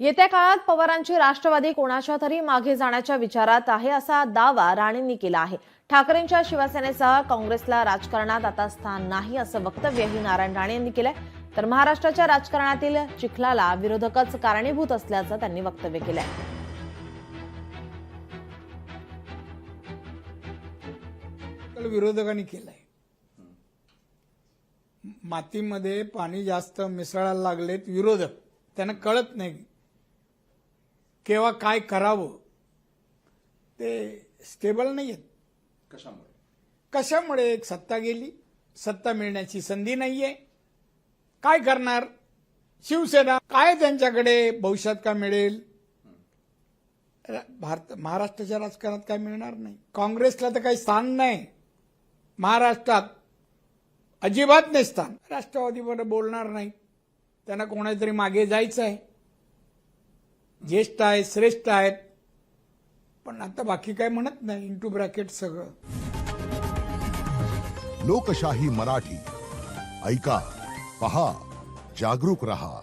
येत्या काळात पवारांची राष्ट्रवादी कोणाच्या तरी मागे जाण्याच्या विचारात आहे असा दावा राणेंनी केला आहे। ठाकरेंच्या शिवसेनेसह काँग्रेसला राजकारणात आता स्थान नाही असं वक्तव्यही नारायण राणे यांनी केलंय। तर महाराष्ट्राच्या राजकारणातील चिखलाला विरोधकच कारणीभूत असल्याचं त्यांनी वक्तव्य केलंय। विरोधकांनी केलंय, मातीमध्ये पाणी जास्त मिसळायला लागलेत विरोधक, त्यांना कळत नाही केव्हा काय करावं, ते स्टेबल नाहीयेत। कशामुळे एक सत्ता गेली, सत्ता मिळण्याची संधी नाहीये, काय करणार शिवसेना, काय त्यांच्याकडे भविष्यात काय मिळेल, महाराष्ट्राच्या राजकारणात काय मिळणार नाही। काँग्रेसला तर काही स्थान नाही महाराष्ट्रात, अजिबात नाही स्थान। राष्ट्रवादीवर बोलणार नाही, त्यांना कोणातरी मागे जायचं आहे, ज्येष्ठ आहेत, श्रेष्ठ आहेत, पण आता बाकी काय म्हणत नाही, इंटू ब्रॅकेट सगळं। लोकशाही मराठी ऐका, पहा, जागरूक रहा।